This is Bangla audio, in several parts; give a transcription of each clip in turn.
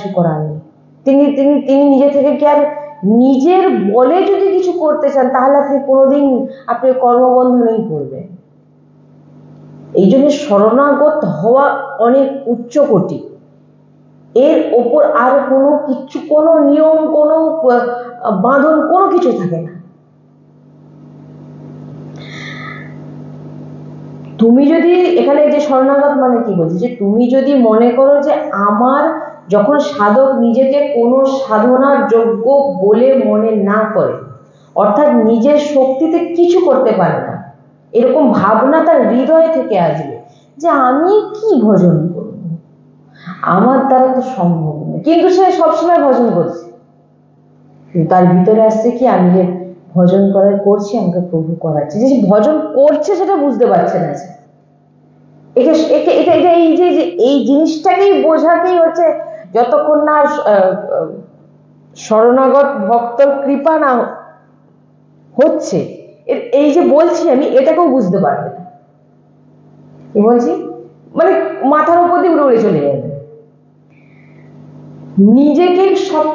কিছু করার নেই। তিনি তিনি তিনি নিজে থেকে কি আর নিজের বলে যদি কিছু করতে চান তাহলে আপনি কোনোদিন আপনি কর্মবন্ধনেই পড়বেন। এই জন্য শরণাগত হওয়া অনেক উচ্চকোটি, এর ওপর আর কোনো কিছু, কোনো নিয়ম, কোনো বাঁধন, কোনো কিছু থাকে না। তুমি যদি এখানে যে শরণাগত মানে কি বলছি, যে তুমি যদি মনে করো যে আমার যখন সাধক নিজেকে কোনো সাধনার যোগ্য বলে মনে না করে, অর্থাৎ নিজের শক্তিতে কিছু করতে পারে না, এরকম ভাবনা তার হৃদয় থেকে আসবে যে আমি কি ভজন করব, আমার দ্বারা তো সম্ভব না, কিন্তু সে সবসময় ভজন করছে, তার ভিতরে আসছে কি আমি যে ভজন করার করছি আমাকে প্রভু করাচ্ছে, যে ভজন করছে সেটা বুঝতে পারছে না। এই জিনিসটাকেই বোঝাকেই হচ্ছে, যতক্ষণ না শরণাগত ভক্তর কৃপা না হচ্ছে, এই যে বলছি আমি, এটাকেও বুঝতে পারবে না। কি বলছি মানে মাথার উপর দিয়ে উড়ে চলে যাবে। নিজেকে সব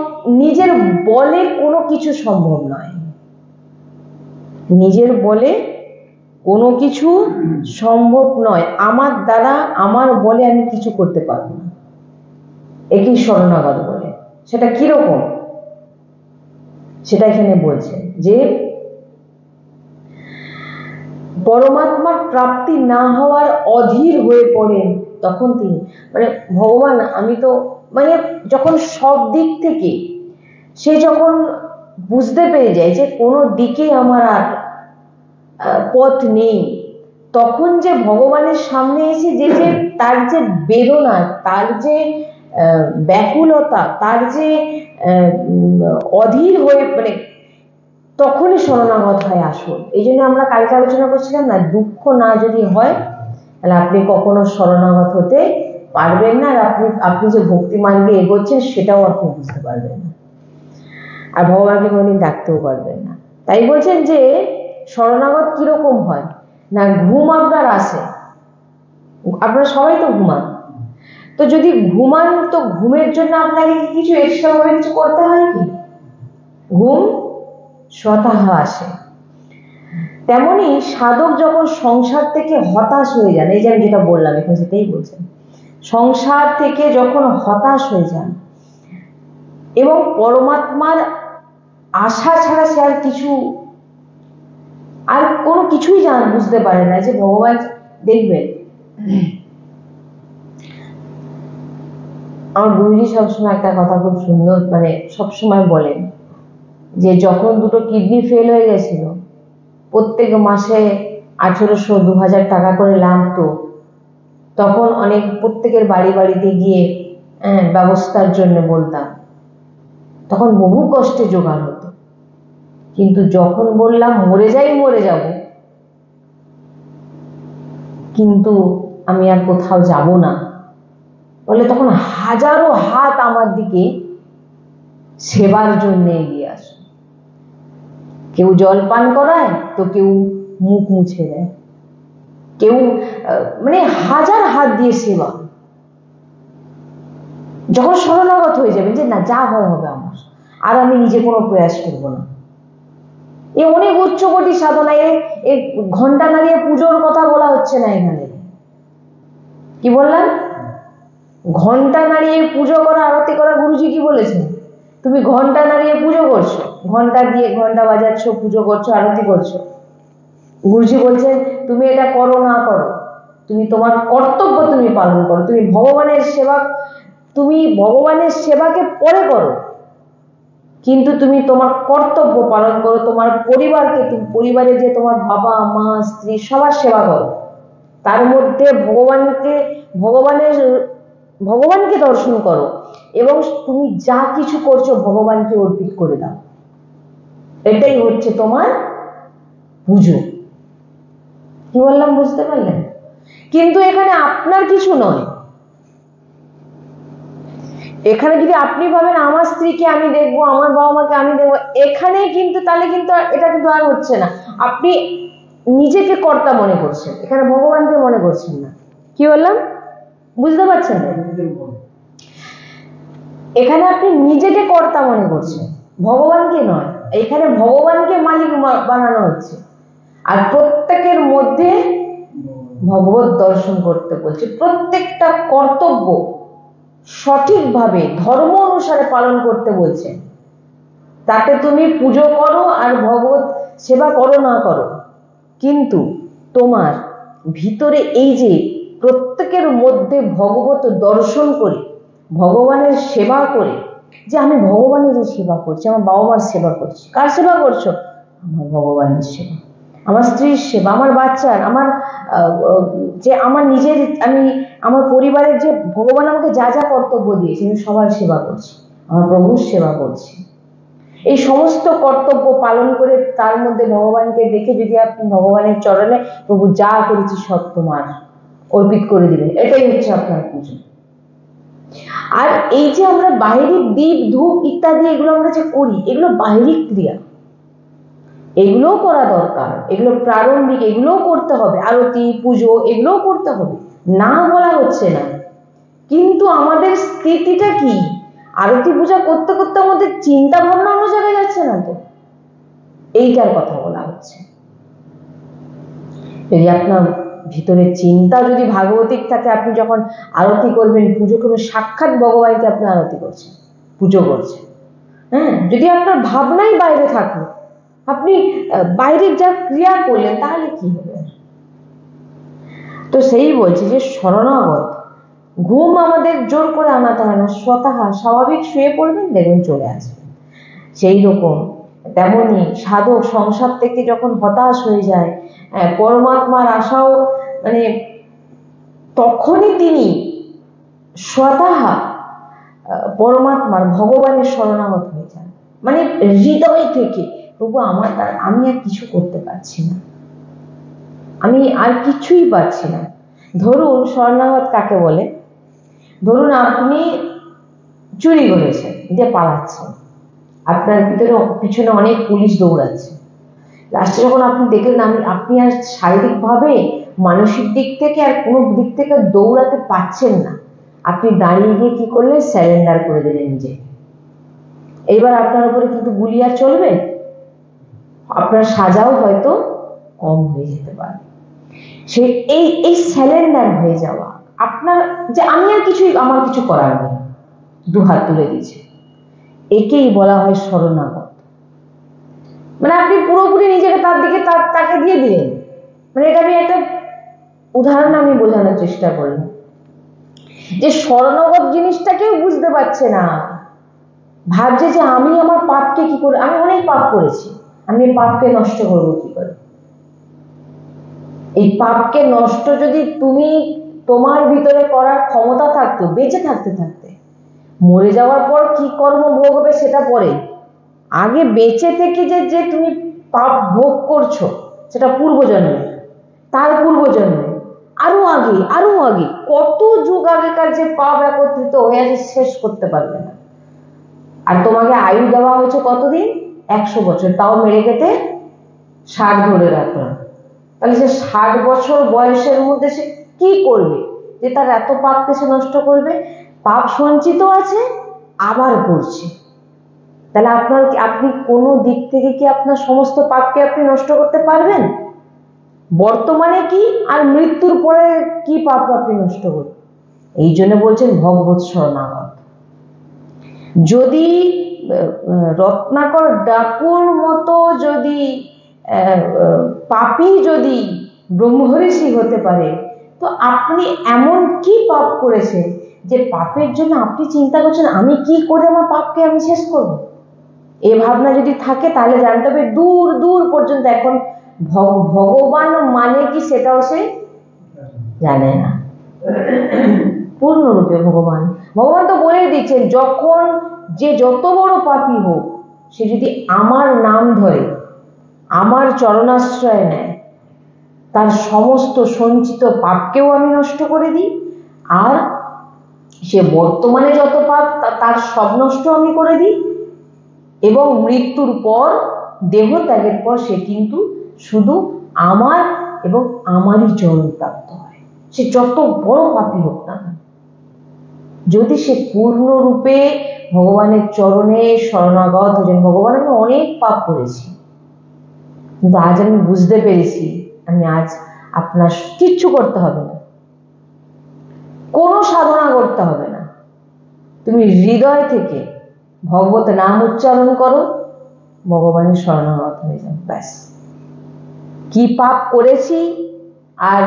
নিজের বলে কোনো কিছু সম্ভব নয়, নিজের বলে কোনো কিছু সম্ভব নয়, আমার দ্বারা আমার বলে আমি কিছু করতে পারবো না, একই শরণাগত বলে। সেটা কিরকম সেটা এখানে বলছে যে পরমাত্মার প্রাপ্তি না হওয়ার অধীর হয়ে পড়েন, তখন তিনি মানে ভগবান আমি তো মানে যখন সব দিক থেকে সে যখন বুঝতে পেরে যায় যে কোনো দিকে আমার আর পথ নেই, তখন যে ভগবানের সামনে এসে যে যে তার যে বেদনা, তার যে ব্যাকুলতা, তার যে অধীর হয়ে মানে তখনই শরণাগত হয় আসল। এই জন্য আমরা কালকে আলোচনা করছিলাম না, দুঃখ না যদি হয় তাহলে আপনি কখনো শরণাগত হতে পারবেন না, আর আপনি যে ভক্তি মার্গে এগোচ্ছেন সেটাও আপনি বুঝতে পারবেন না, আর ভগবানকে কোনোদিন ডাকতেও পারবেন না। তাই বলছেন যে শরণাগত কিরকম হয় না, ঘুম আপনার আসে, আপনারা সবাই তো ঘুমান, তো যদি ঘুমান তো ঘুমের জন্য আপনাকে কিছু এক্সট্রা ভাবে কিছু করতে হয় কি? ঘুম স্বতঃ আসে। তেমনি সাধক যখন সংসার থেকে হতাশ হয়ে যান, এই যে আমি যেটা বললাম এখন সেটাই বলছেন, সংসার থেকে যখন হতাশ হয়ে যান এবং পরমাত্মার আশা ছাড়া সে আর কোনো কিছুই বুঝতে পারে না, যে ভগবান দেখবেন। আমার গুরুজি সবসময় একটা কথা খুব সুন্দর মানে সবসময় বলেন, যে যখন দুটো কিডনি ফেল হয়ে গেছিল, প্রত্যেক মাসে 1800-2000 টাকা করে লাগতো, তখন প্রত্যেকের বাড়িতে গিয়ে ব্যবস্থার জন্য বলতাম, তখন বহু কষ্টে জোগাড় হতো, কিন্তু যখন বললাম মরে যাব, কিন্তু আমি আর কোথাও যাব না বলে, তখন হাজারো হাত আমার দিকে সেবার জন্য এগিয়ে আসে। কেউ জল পান করায়, তো কেউ মুখ মুছে দেয়, কেউ মানে হাজার হাত দিয়ে সেবা। যখন শরণাগত হয়ে যাবেন যে না যা হয় হবে আমার, আর আমি নিজে কোনো প্রয়াস করব না, এ অনেক উচ্চকোটি সাধনা। এ ঘন্টা নাড়িয়ে পুজোর কথা বলা হচ্ছে না এখানে। কি বললাম? ঘন্টা নাড়িয়ে পুজো করা, আরতি করা। গুরুজি কি বলেছেন? তুমি ঘন্টা নাড়িয়ে পুজো করছো, ঘন্টা দিয়ে ঘন্টা বাজাচ্ছ, পুজো করছো, আরতি করছো। গুরুজি বলছেন তুমি এটা করো না করো, তুমি তোমার কর্তব্য তুমি পালন করো, তুমি ভগবানের সেবাকে পরে করো, কিন্তু তুমি তোমার কর্তব্য পালন করো, তোমার পরিবারকে, তুমি পরিবারে যে তোমার বাবা মা স্ত্রী সবার সেবা করো, তার মধ্যে ভগবানকে দর্শন করো, এবং তুমি যা কিছু করছো ভগবানকে অর্পিত করে দাও। এটাই হচ্ছে তোমার পুজো। কি বললাম বুঝতে পারলেন? কিন্তু এখানে আপনার কিছু নয়। এখানে যদি আপনি ভাবেন আমার স্ত্রীকে আমি দেখবো, আমার বাবা মাকে আমি দেখবো, এখানে কিন্তু তাহলে কিন্তু এটা কিন্তু আর হচ্ছে না। আপনি নিজেকে কর্তা মনে করছেন, এখানে ভগবানকে মনে করছেন না। কি বললাম বুঝতে পারছেন? এখানে আপনি নিজেকে কর্তা মনে করছেন, ভগবানকে নয়। এখানে ভগবানকে মালিক বানানো হচ্ছে, আর প্রত্যেকের মধ্যে ভগবত দর্শন করতে বলছে। প্রত্যেকটা কর্তব্য সঠিকভাবে ধর্ম অনুসারে পালন করতে বলছে। তাতে তুমি পুজো করো আর ভগবত সেবা করো না করো, কিন্তু তোমার ভিতরে এই যে প্রত্যেকের মধ্যে ভগবত দর্শন করে, ভগবানের সেবা করে, যে আমি ভগবানেরই সেবা করছি, আমার বাবা মার সেবা করছি। কার সেবা করছো? আমার ভগবানের সেবা, আমার স্ত্রীর সেবা, আমার বাচ্চার, আমার যে আমার নিজের, আমি আমার পরিবারের যে ভগবান আমাকে যা যা কর্তব্য দিয়েছে, আমি সবার সেবা করছি, আমার প্রভুর সেবা করছি। এই সমস্ত কর্তব্য পালন করে তার মধ্যে ভগবানকে দেখে যদি আপনি ভগবানের চরণে প্রভু যা করেছি সব তোমার অর্পিত করে দিলেন, এটাই হচ্ছে আপনার পুজো। আর এই যে আমরা বাহিরিক দীপ ধূপ ইত্যাদি এগুলো আমরা যে করি, এগুলো বাহিরিক ক্রিয়া, এগুলোও করা দরকার, এগুলো প্রারম্ভিক, এগুলোও করতে হবে, আরতি পুজো এগুলোও করতে হবে, না বলা হচ্ছে না। কিন্তু আমাদের স্থিতিটা কি? আরতি পূজা করতে করতে আমাদের চিন্তা ভাবনা অন্য জায়গায় যাচ্ছে না তো, এইটার কথা বলা হচ্ছে। যদি আপনার ভিতরে চিন্তা যদি ভাগবতিক থাকে, আপনি যখন আরতি করবেন, পুজো করবেন, সাক্ষাৎ ভগবানকে আপনি আরতি করছেন, পুজো করছেন। হ্যাঁ, যদি আপনার ভাবনাই বাইরে থাকে, আপনি বাইরের যা ক্রিয়া করলেন, তাহলে কি হবে? তো সেই বলছে যে শরণাগত, ঘুম আমাদের জোর করে আনাতে হয় না, স্বতঃ স্বাভাবিক শুয়ে পড়বেন, দেখবেন চলে আসবেন। সেই রকম তেমনি সাধক সংসার থেকে যখন হতাশ হয়ে যায়, পরমাত্মার আশাও মানে তখনই তিনি স্বতঃ পরমাত্মার ভগবানের শরণাগত হয়ে যান, মানে হৃদয় থেকে, প্রভু আমার আমি আর কিছু করতে পারছি না, আমি আর কিছুই পারছি না। ধরুন শরণাগত কাকে বলে? ধরুন আপনি চুরি করেছেন, যে পালাচ্ছেন, আপনার ভিতরে পিছনে অনেক পুলিশ দৌড়াচ্ছে, লাস্টে যখন আপনি দেখলেন আপনি আর শারীরিকভাবে, মানসিক দিক থেকে আর কোনো দিক থেকে দৌড়াতে পারছেন না, আপনি দাঁড়িয়ে গিয়ে কি করলেন? স্যারেন্ডার করে দিলেন নিজেকে। এইবার আপনার উপরে কিন্তু গুলি আর চলবে, আপনার সাজাও হয়তো কম হয়ে যেতে পারে। সে এই স্যারেন্ডার হয়ে যাওয়া, আপনার যে আমি আর কিছুই, আমার কিছু করার নেই, দুহাত তুলে দিয়েছে, একেই বলা হয় শরণাগত। মানে আপনি পুরোপুরি নিজেকে তার দিকে তাকে দিয়ে দিলেন। মানে এটা আমি একটা উদাহরণ আমি বোঝানোর চেষ্টা করলাম, যে শরণাগত জিনিসটা কেউ বুঝতে পারছে না, ভাবছে যে আমি আমার পাপকে কি করে, আমি অনেক পাপ করেছি, আমি পাপকে নষ্ট করবো কি করে? এই পাপকে নষ্ট যদি তুমি তোমার ভিতরে করার ক্ষমতা থাকতো, বেঁচে থাকতে থাকতে, মরে যাওয়ার পর কি কর্ম ভোগ হবে সেটা পরে, আগে বেঁচে থেকে যে তুমি পাপ ভোগ করছো, সেটা পূর্বজন্মে, তার পূর্বজন্মে, আরো আগে, আরো আগে, কত যুগ আগেকার যে পাপ একত্রিত হয়ে আছে, শেষ করতে পারবে না। আর তোমাকে আয়ু দেওয়া হয়েছে কতদিন? 100 বছর, তাও মেরে কেটে 60 ধরে রাখলাম। তাহলে সে 60 বছর বয়সের মধ্যে সে কি করবে যে তার এত পাপকে সে নষ্ট করবে? পাপ সঞ্চিত আছে, আবার করছে। তাহলে আপনি কোনো দিক থেকে কি আপনার সমস্ত পাপকে আপনি নষ্ট করতে পারবেন? বর্তমানে কি আর মৃত্যুর পরে কি পাপ আপনি নষ্ট করবেন? এই জন্য বলছেন ভগবত শরণাগত। যদি রত্নাকর ডাকুর মতো যদি পাপী যদি ব্রহ্মঋষি হতে পারে, তো আপনি এমন কি পাপ করেছেন যে পাপের জন্য আপনি চিন্তা করছেন আমি কি করে আমার পাপকে আমি শেষ করব? এই ভাবনা যদি থাকে, তাহলে জানতে হবে দূর দূর পর্যন্ত এখন ভগবান মানে কি সেটাও সে জানে না পূর্ণরূপে। ভগবান তো বলেই দিচ্ছেন, যখন যে যত বড় পাপী হোক, সে যদি আমার নাম ধরে, আমার চরণাশ্রয় নেয়, তার সমস্ত সঞ্চিত পাপকেও আমি নষ্ট করে দিই, আর সে বর্তমানে যত পাপ তার সব নষ্ট আমি করে দিই, এবং মৃত্যুর পর, দেহ ত্যাগের পর, সে কিন্তু শুধু আমার এবং আমারই চরণ প্রাপ্ত হয়, সে যত বড় পাপী হোক না, যদি সে পূর্ণরূপে ভগবানের চরণে শরণাগত হয়েছেন। ভগবান, আমি অনেক পাপ করেছি, কিন্তু আজ আমি বুঝতে পেরেছি আমি আজ আপনার কিচ্ছু করতে হবে না, কোনো সাধনা করতে হবে না, তুমি হৃদয় থেকে ভগবত নাম উচ্চারণ করো, ভগবানের শরণাগত হয়ে যাও, ব্যাস। কি পাপ করেছি, আর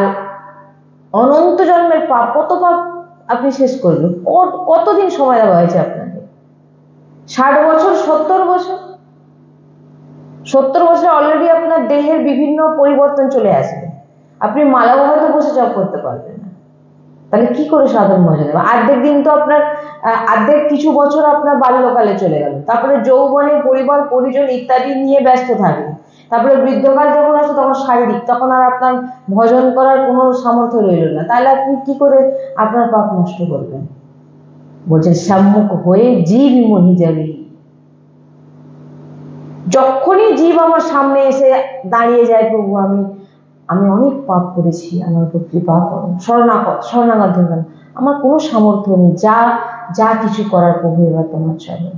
অনন্ত জন্মের পাপ, কত পাপ আপনি শেষ করবেন? কতদিন সময় দেওয়া হয়েছে আপনাকে? 60 বছর, 70 বছর? 70 বছর অলরেডি আপনার দেহের বিভিন্ন পরিবর্তন চলে আসবে, আপনি মালাও হয়তো বসে জপ করতে পারবেন না, তাহলে কি করে সাধন মজা দেবে? অর্ধেক দিন তো আপনার, অর্ধেক কিছু বছর আপনার বাল্যকালে চলে গেল, তারপরে যৌবনে পরিবার পরিজন ইত্যাদি নিয়ে ব্যস্ত থাকবে, তারপরে বৃদ্ধকাল যখন আসে তখন শারীরিক, তখন আর আপনার ভজন করার কোনো সামর্থ্য রইল না, তাহলে আপনি কি করে আপনার পাপ নষ্ট করবেন? বলছে সম্মুখ হয়ে জীব মহি যাবে। যখনই জীব আমার সামনে এসে দাঁড়িয়ে যায়, প্রভু আমি অনেক পাপ করেছি, আমার উপর কৃপা করো, শরণাগত হবেন, আমার কোনো সামর্থ্য নেই, যা কিছু করার প্রভু এবার তোমার চলে।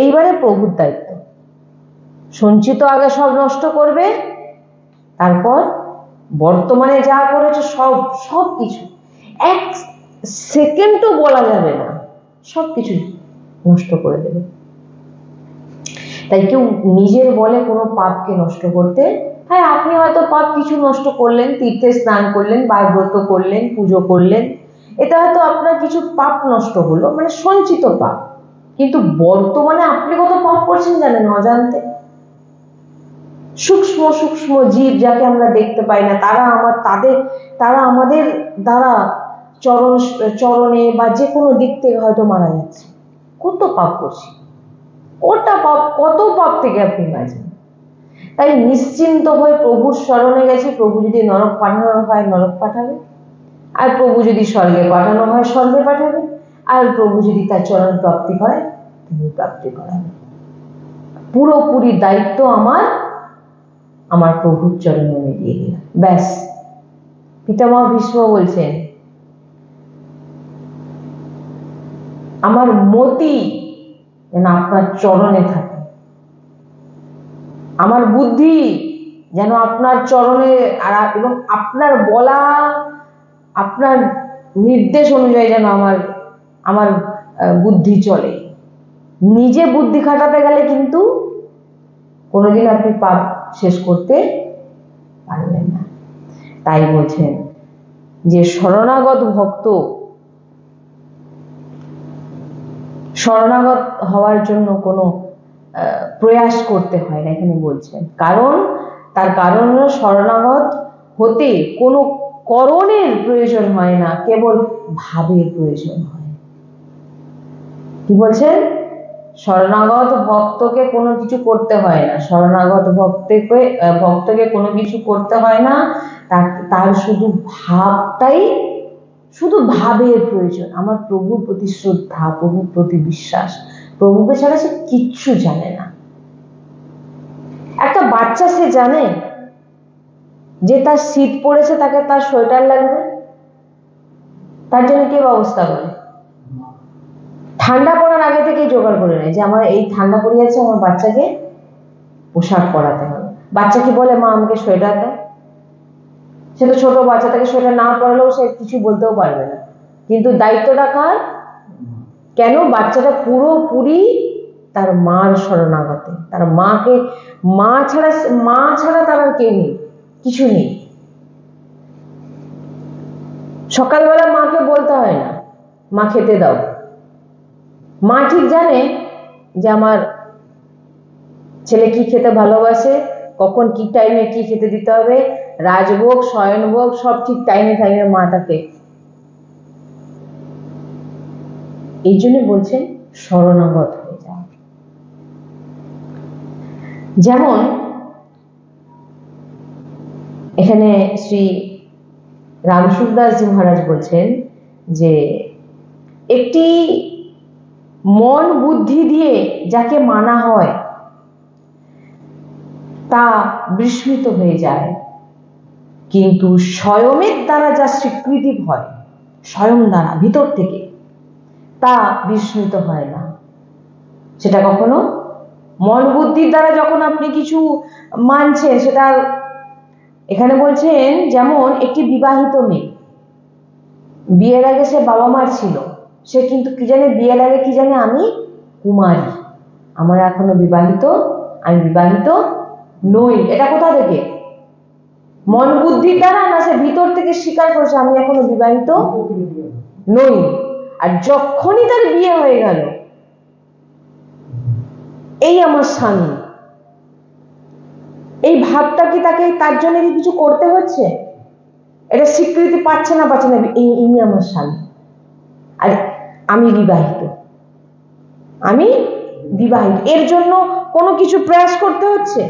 এইবারে প্রভুর দায়িত্ব, সঞ্চিত আগে সব নষ্ট করবে, তারপর বর্তমানে যা করেছে সব কিছু, এক সেকেন্ডও বলা যাবে না, সব কিছু নষ্ট করে দেবে। তাই কেউ নিজের বলে কোনো পাপকে নষ্ট করতে, হ্যাঁ আপনি হয়তো পাপ কিছু নষ্ট করলেন, তীর্থে স্নান করলেন, ব্রত করলেন, পুজো করলেন, এটা হয়তো আপনার কিছু পাপ নষ্ট হলো, মানে সঞ্চিত পাপ, কিন্তু বর্তমানে আপনি কত পাপ করছেন জানেন অজান্তে? সূক্ষ্ম সূক্ষ্ম জীব যাকে আমরা দেখতে পাই না, তারা আমাদের দ্বারা চরণে বা যে কোনো দিক থেকে হয়তো মারা যাচ্ছে। কত পাপ করছি, কত পাপ থেকে আপনি বাঁচেন। তাই নিশ্চিন্ত হয়ে প্রভুর শরণে গেছি, প্রভু যদি নরক পাঠানো হয় নরক পাঠাবে, আর প্রভু যদি স্বর্গে পাঠানো হয় স্বর্গে পাঠাবে, আর প্রভু যদি তার চরণ প্রাপ্তি হয় তিনি প্রাপ্তি করাবে। পুরোপুরি দায়িত্ব আমার প্রভুর চরণে আমি দিয়ে দিলাম, ব্যাস। পিতামহ ভীষ্ম বলছেন আমার মতি যেন আপনার চরণে থাকে, আমার বুদ্ধি যেন আপনার চরণে, এবং আপনার বলা, আপনার নির্দেশ অনুযায়ী যেন আমার বুদ্ধি চলে। নিজে বুদ্ধি খাটাতে গেলে কিন্তু কোনোদিন আপনি পাপ শেষ করতে পারবেন না। তাই বলছেন যে শরণাগত ভক্ত শরণাগত হওয়ার জন্য কোনো প্রয়াস করতে হয় না, এখানে বলছেন। তার কারণ হলো শরণাগত হতে কোনো করণের প্রয়োজন হয় না, কেবল ভাবের প্রয়োজন হয়। কি বলছেন? শরণাগত ভক্তকে কোনো কিছু করতে হয় না, শরণাগত ভক্তকে কোনো কিছু করতে হয় না, তার শুধু ভাবের প্রয়োজন। আমার প্রভুর প্রতি শ্রদ্ধা, প্রভুর প্রতি বিশ্বাস, প্রভুকে ছাড়া সে কিচ্ছু জানে না। একটা বাচ্চা সে জানে যে তার শীত পড়েছে, তার সোয়েটার লাগবে, তার জন্য কে ব্যবস্থা করে? ঠান্ডা পড়ার আগে থেকেই জোগাড় করে নেয় যে আমার এই ঠান্ডা পড়ে যাচ্ছে, আমার বাচ্চাকে পোশাক পরাতে হবে। বাচ্চা কি বলে, মা আমাকে সোয়েটার দাও? সে তো ছোট বাচ্চা, তাকে সোয়েটার না পরালেও সে কিছু বলতেও পারবে না, কিন্তু দায়িত্বটা কার? কেন? বাচ্চাটা পুরোপুরি তার মার শরণাগতে, তার মা ছাড়া তার আর কেউ নেই, কিছু নেই। সকালবেলা মাকে বলতে হয় না মা খেতে দাও, মা ঠিক জানে যে আমার ছেলে কি খেতে ভালোবাসে, কখন কি টাইমে কি খেতে দিতে হবে, রাজভোগ শয়নভোগ সব ঠিক টাইমে মা তাকে। এই জন্য বলছেন শরণাগত হয়ে যাও। যেমন এখানে শ্রী রামসুখদাসজি মহারাজ বলছেন যে একটি মন বুদ্ধি দিয়ে যাকে মানা হয় তা বিস্মৃত হয়ে যায়, কিন্তু স্বয়মের দ্বারা যা স্বীকৃতি হয়, স্বয়ং দ্বারা ভিতর থেকে, তা বিস্মৃত হয় না। সেটা কখনো মন বুদ্ধির দ্বারা যখন আপনি কিছু মানছেন, সেটা এখানে বলছেন যেমন একটি বিবাহিত মেয়ে, বিয়ের আগে সে বাবা মার ছিল, সে কিন্তু কি জানে বিয়ের আগে কি জানে, আমি কুমারী, আমার এখনো আমি বিবাহিত নই। এটা কোথা থেকে? মন বুদ্ধির দ্বারা না, সে ভিতর থেকে স্বীকার করেছে আমি এখনো বিবাহিত নই। আর যখনই তার বিয়ে হয়ে গেল, এই আমার স্বামী, এই ভাবটা কি তার জন্য কি কিছু করতে হচ্ছে? এটা স্বীকৃতি পাচ্ছে না ইনি আমার স্বামী, আর আমি বিবাহিত, এর জন্য কোনো কিছু প্রয়াস করতে হচ্ছে,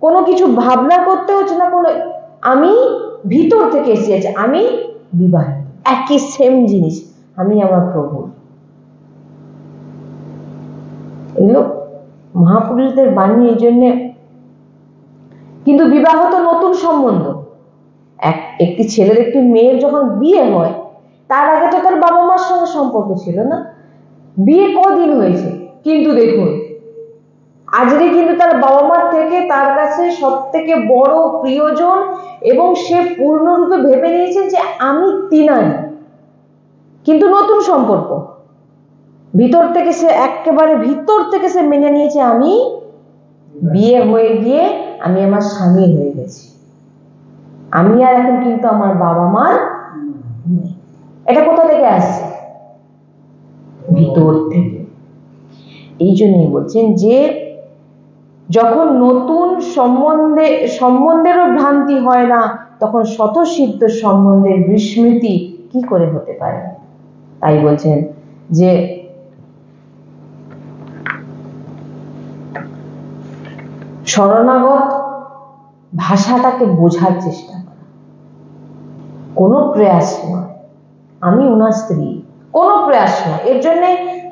কোনো কিছু ভাবনা করতে হচ্ছে না, কোনো, আমি ভিতর থেকে এসেছে আমি বিবাহিত, একই সেম জিনিস, আমি আমার প্রভুর। এগুলো মহাপুরুষদের বাণী। এই জন্য কিন্তু বিবাহ তো নতুন সম্বন্ধ। একটি ছেলের একটি মেয়ের যখন বিয়ে হয়, তার আগে তো তার বাবা মার সঙ্গে সম্পর্ক ছিল না, বিয়ে কদিন হয়েছে, কিন্তু দেখুন আজকে কিন্তু তার বাবা মার থেকে তার কাছে সব থেকে বড় প্রিয়জন, এবং সে পূর্ণরূপে ভেবে নিয়েছেন যে আমি তিনারি, কিন্তু নতুন সম্পর্ক, ভিতর থেকে সে একেবারে ভিতর থেকে সে মেনে নিয়েছে আমি বিয়ে হয়ে গিয়ে আমি আমার স্বামী হয়ে গেছি, আমি আর এখন কিন্তু আমার বাবা মার নেই। এটা কোথা থেকে আসছে? ভিতর থেকে। এই জন্যই বলছেন যে যখন নতুন সম্বন্ধেরও ভ্রান্তি হয় না, তখন স্বতঃসিদ্ধ সম্বন্ধের বিস্মৃতি কি করে হতে পারে? তাই বলছেন যে শরণাগত ভাষাটাকে বোঝার চেষ্টা করা, কোনো প্রয়াস নয় আমি ওনার স্ত্রী, কোনো প্রয়াস নয়, এর জন্য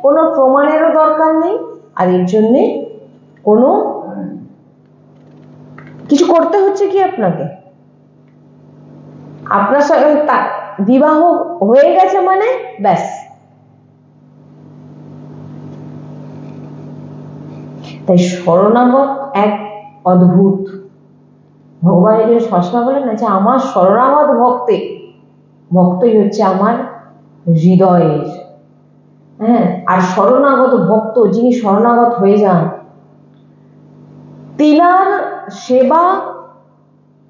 কোনো প্রমাণেরও দরকার নেই, আর এর জন্য কোনো কিছু করতে হচ্ছে কি আপনাকে? আপনার সঙ্গে বিবাহ হয়ে গেছে মানে ব্যাস। তাই শরণাগত এক অদ্ভুত, ভগবান এখানে সবসময় বলেন না যে আমার শরণাগত ভক্তই হচ্ছে আমার হৃদয়ের, হ্যাঁ। আর শরণাগত ভক্ত, যিনি শরণাগত হয়ে যান, তিনার সেবা,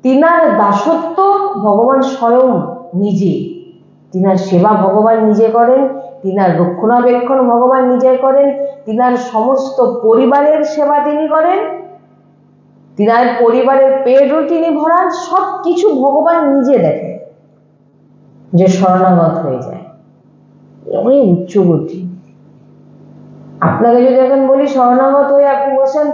তিনার দাসত্ব ভগবান স্বয়ং নিজে, তিনার সেবা ভগবান নিজে করেন, তিনার রক্ষণাবেক্ষণ ভগবান নিজে করেন, তিনার সমস্ত পরিবারের সেবা তিনি করেন, তিনার পরিবারের পেটও তিনি ভরান, সবকিছু ভগবান নিজে দেখেন যে শরণাগত হয়ে যায়। অনেক উচ্চগতি। আপনাকে যদি এখন বলি শরণাগত হয়ে আপনি বলছেন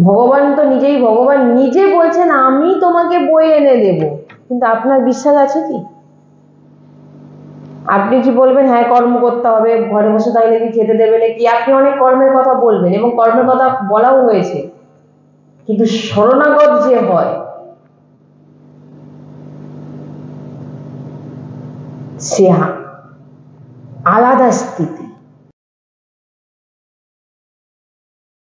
ভগবান তো নিজেই, ভগবান নিজে বলছেন আমি তোমাকে বয়ে এনে দেব, কিন্তু আপনার বিশ্বাস আছে কি? আপনি কি বলবেন হ্যাঁ কর্ম করতে হবে, ঘরে বসে থাকলে কি খেতে দেবে নাকি? আপনি অনেক কর্মের কথা বলবেন, এবং কর্মের কথা বলাও হয়েছে, কিন্তু শরণাগত যে হয় সে আলাদা স্থিতি।